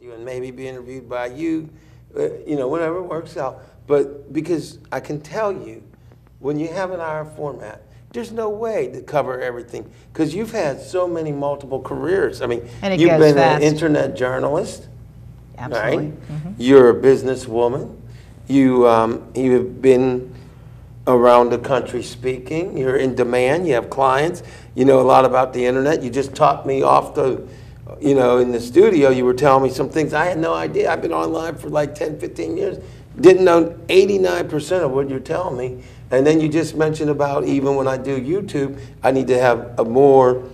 you and maybe be interviewed by you, whatever works out. But because I can tell you, when you have an hour format, there's no way to cover everything because you've had so many multiple careers. I mean, you've been an internet journalist, absolutely. Right? Mm-hmm. You're a businesswoman. You've been around the country speaking. You're in demand. You have clients. You know a lot about the internet. You just taught me off the, in the studio, you were telling me some things I had no idea. I've been online for like 10, 15 years. Didn't know 89% of what you're telling me. And then you just mentioned about even when I do YouTube, I need to have a more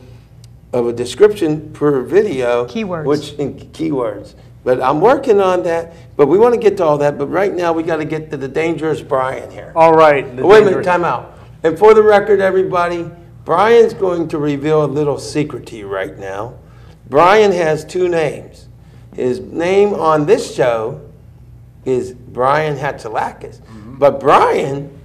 of a description per video. Keywords. Keywords. But I'm working on that. But we want to get to all that. But right now, we got to get to the dangerous Brian here. All right. Wait a minute, time out. And for the record, everybody, Brian's going to reveal a little secret to you right now. Brian has two names. His name on this show is Brian Hatchilakis. Mm-hmm. But Brian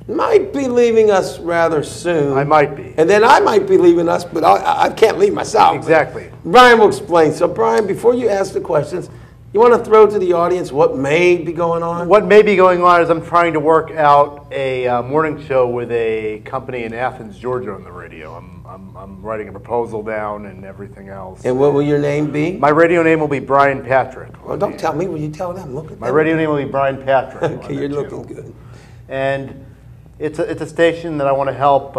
might be leaving us rather soon. I might be. And then I might be leaving us, but I can't leave myself. Exactly. Brian will explain. So Brian, before you ask the questions, you want to throw to the audience what may be going on? What may be going on is I'm trying to work out a morning show with a company in Athens, Georgia on the radio. I'm writing a proposal down and everything else. And what will your name be? My radio name will be Brian Patrick. Well, don't tell me. Will you tell them? Look at them. My radio name will be Brian Patrick. Okay, you're looking good. And it's a station that I want to help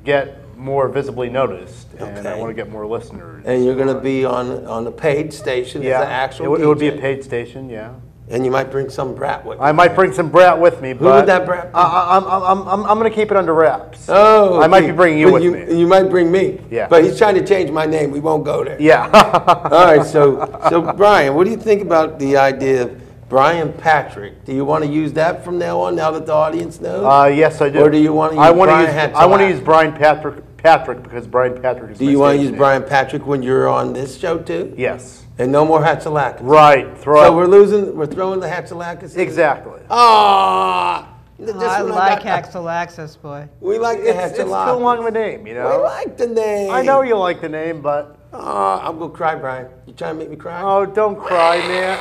get more visibly noticed, and I want to get more listeners. And you're going to be on a paid station, yeah, as an actual it would be a paid station, yeah. And you might bring some brat with you. I might bring some brat with me, but who would that brat be? I'm going to keep it under wraps. Oh, okay. I might be bringing you with me. You might bring me. Yeah. But he's trying to change my name. We won't go there. Yeah. All right. So Brian, what do you think about the idea of Brian Patrick? Do you want to use that from now on? Now that the audience knows? Yes, I do. Or do you want to use I want to use Brian Patrick because Brian Patrick is. Do you want to use Brian Patrick when you're on this show too? Yes. And no more Hatchilakis. Right. So we're throwing the Hatchilakis in? Exactly. I like Hatchilakis, boy. We like the Hatchilakis. It's too long of a name, you know. We like the name. I know you like the name, but. I'm going to cry, Brian. You trying to make me cry? Oh, don't cry, man.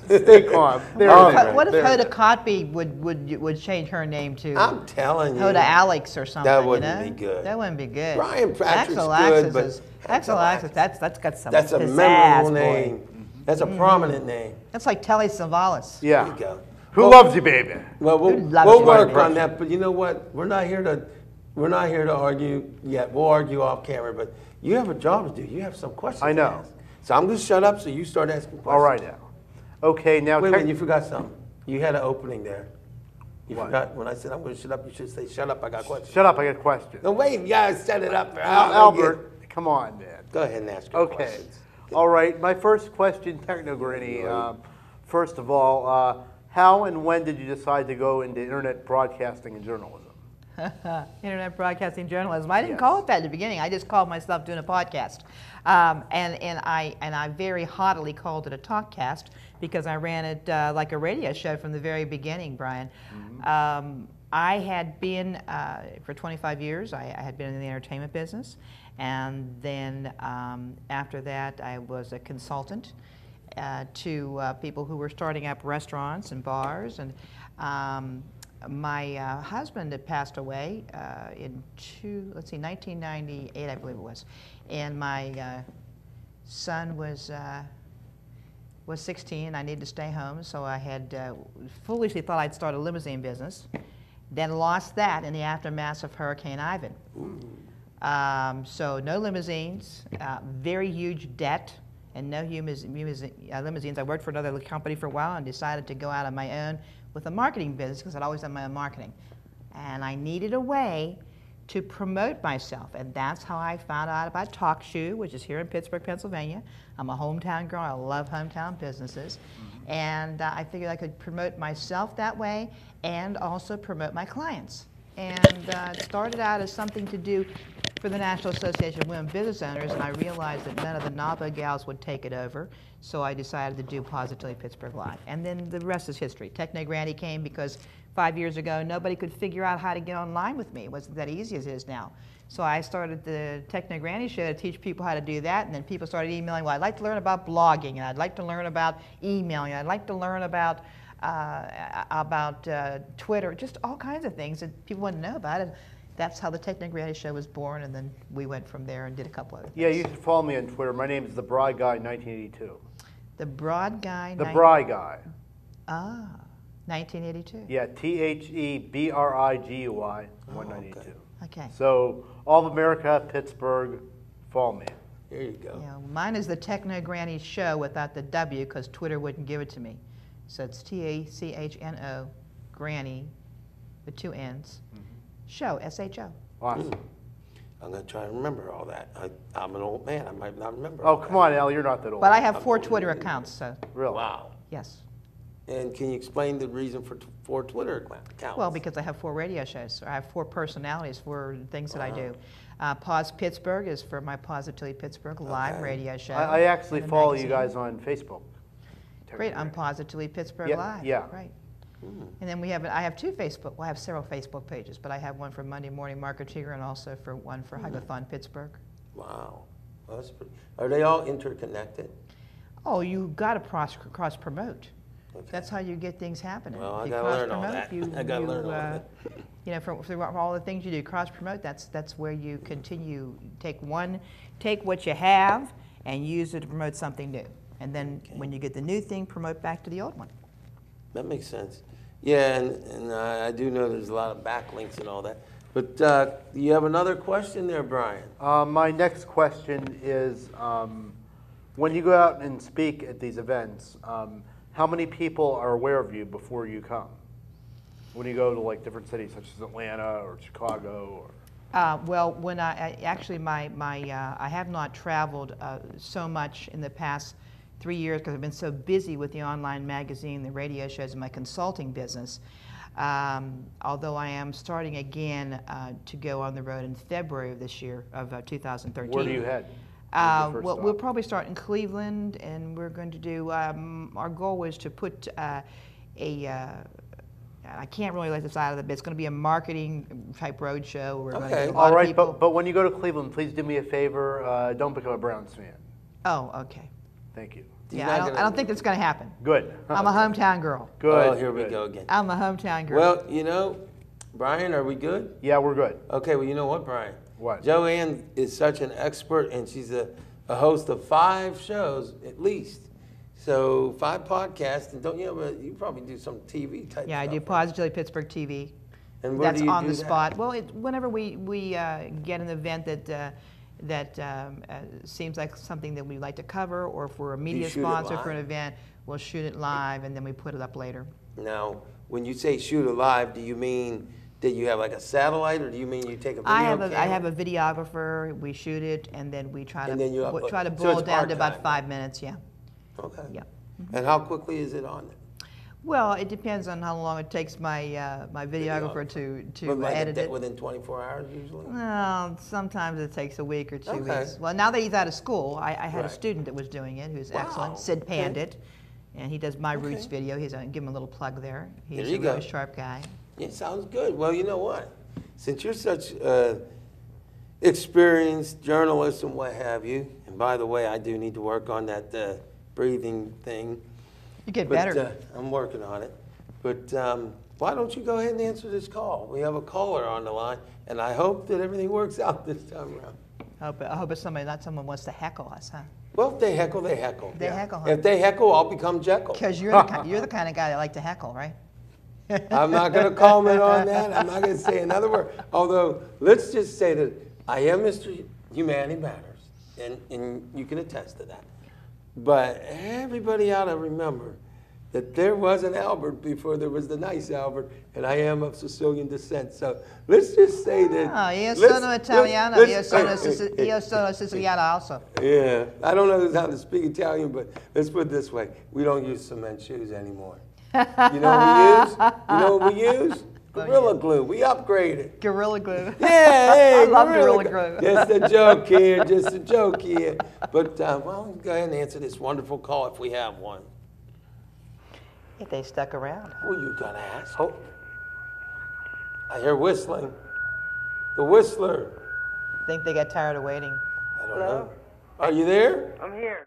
Stay calm. What if Hoda Kotb would change her name to? I'm telling you. Hoda Alex or something. That wouldn't be good. That wouldn't be good. Brian Patrick's good, but Hatchilakis, that's got some. That's a memorable name. Mm-hmm. That's a prominent name. That's like Telly Savalas. Yeah. There you go. Who loves you, baby? Well, we'll work on that. But you know what? We're not here to argue yet. We'll argue off camera. But you have a job to do. You have some questions. I know. To ask. So I'm going to shut up so you start asking questions. All right now. Okay, now. Wait a minute, you forgot something. You had an opening there. You what? forgot when I said I'm going to shut up. You should say, "Shut up, I got questions." Shut up, I got questions. No, wait, you gotta set it up. Albert, come on, man. Go ahead and ask your questions. All right, my first question, Techno-Granny. First of all, how and when did you decide to go into internet broadcasting and journalism? Internet broadcasting journalism. I didn't call it that at the beginning. I just called myself doing a podcast, and I very haughtily called it a talkcast because I ran it like a radio show from the very beginning, Brian. Mm-hmm. I had been for 25 years. I had been in the entertainment business, and then after that, I was a consultant to people who were starting up restaurants and bars, and my husband had passed away in 1998, I believe it was, and my son was 16. I needed to stay home, so I had foolishly thought I'd start a limousine business, then lost that in the aftermath of Hurricane Ivan. So no limousines, very huge debt, and no limousines. I worked for another company for a while and decided to go out on my own with a marketing business because I'd always done my own marketing. And I needed a way to promote myself, and that's how I found out about TalkShoe, which is here in Pittsburgh, Pennsylvania. I'm a hometown girl. I love hometown businesses. Mm-hmm. And I figured I could promote myself that way and also promote my clients. And it started out as something to do for the National Association of Women Business Owners, and I realized that none of the NAVA gals would take it over, so I decided to do Positively Pittsburgh Live. And then the rest is history. Techno-Granny came because 5 years ago, nobody could figure out how to get online with me. It wasn't that easy as it is now. So I started the Techno Granny Show to teach people how to do that, and then people started emailing, well, I'd like to learn about blogging, and I'd like to learn about emailing, and I'd like to learn about Twitter, just all kinds of things that people want to know about. And that's how the Techno Granny Show was born, and then we went from there and did a couple other things. Yeah, you should follow me on Twitter. My name is The Broad Guy 1982. The Broad Guy. The Broad Guy. Ah, 1982. Yeah, TheBriguy 192. Okay. So, all of America, Pittsburgh, follow me. There you go. Yeah, mine is the Techno Granny Show without the W because Twitter wouldn't give it to me. So it's TACHNO, Granny, with 2 N's, Show, SHO. Awesome. I'm going to try and remember all that. I'm an old man. I might not remember. Oh, come on, Al, you're not that old. But I have 4 Twitter accounts, so Really? Wow. yes. And can you explain the reason for Twitter accounts? Well, because I have 4 radio shows. So I have 4 personalities for things that I do. Pause Pittsburgh is for my Positively Pittsburgh live radio show. I actually and a follow magazine. you guys on Facebook. Great, I'm Positively Pittsburgh Yeah, Live. yeah. Right. And then I have 2 Facebook, well, I have several Facebook pages, but I have one for Monday Morning Marketeer and also for one for Hug A Thon Pittsburgh. Wow. Well, that's pretty, are they all interconnected? Oh, you got to cross promote. Okay. That's how you get things happening. Well, I You gotta learn all cross-promote, that. I gotta learn all that. You know, through all the things you do, cross promote. That's where you continue. Take what you have and use it to promote something new. And then when you get the new thing, promote back to the old one. That makes sense. Yeah, and I do know there's a lot of backlinks and all that. But you have another question there, Brian? My next question is, when you go out and speak at these events, how many people are aware of you before you come? When you go to like different cities such as Atlanta or Chicago or... Well, when I have not traveled so much in the past 3 years because I've been so busy with the online magazine, the radio shows, and my consulting business. Although I am starting again to go on the road in February of this year, of 2013. Where do you head? Well, we'll probably start in Cleveland, and we're going to do, our goal was to put I can't really let this out of the bit. It's going to be a marketing type road show. We're going to get a lot All of right, people. but when you go to Cleveland, please do me a favor. Don't become a Browns fan. Oh, okay. Thank you. Yeah, I don't think that's going to happen. Good. I'm a hometown girl. Good. Oh, here we good. go again. I'm a hometown girl. Well, you know, Brian, are we good? Yeah, we're good. Okay, well, you know what, Brian? What? Joanne is such an expert, and she's a host of 5 shows at least. So 5 podcasts, and don't you ever, you probably do some TV type yeah, I stuff. do Positively Pittsburgh TV. And where That's do you on do the that? spot. Well, whenever we get an event that seems like something that we'd like to cover, or if we're a media shoot it sponsor for an live? event, we'll shoot it live and then we put it up later. Now, when you say shoot it live, do you mean that you have like a satellite, or do you mean you take a video I camera? have a videographer. We shoot it and then we try And then you to upload. try to So boil it's down to about part-time. 5 minutes. Yeah. Okay. Yeah. And how quickly is it on? Well, it depends on how long it takes my my videographer to But like edit it. within 24 hours usually? Well, sometimes it takes a week or 2 Okay. weeks. Well, now that he's out of school, I had Right. a student that was doing it who's Wow. excellent, Sid Okay. Pandit, and he does My Roots Okay. video. Give him a little plug there. He's There a you really go. sharp guy. Yeah, sounds good. Well, you know what? Since you're such experienced journalist and what have you, and by the way, I do need to work on that breathing thing. You get But, better. I'm working on it. But why don't you go ahead and answer this call? We have a caller on the line, and I hope that everything works out this time around. I hope it's somebody, not someone wants to heckle us, huh? Well, if they heckle, they heckle. They heckle, huh? If they heckle, I'll become Jekyll. Because you're the kind of guy that like to heckle, right? I'm not going to comment on that. I'm not going to say another word. Although, let's just say that I am Mr. Humanity Matters, and you can attest to that. But everybody ought to remember that there was an Albert before there was the nice Albert, and I am of Sicilian descent. So let's just say that. Oh, io sono Italiano, io sono Siciliano also. Yeah, I don't know how to speak Italian, but let's put it this way: we don't use cement shoes anymore. You know what we use? You know what we use? Gorilla Glue. We upgraded. Gorilla Glue. Yeah, hey, I love Gorilla Glue. Just a joke here, just a joke here. But well, go ahead and answer this wonderful call if we have one. If they stuck around. Who you gonna ask? I hear whistling. The Whistler. I think they got tired of waiting. I don't know. Are you there? I'm here.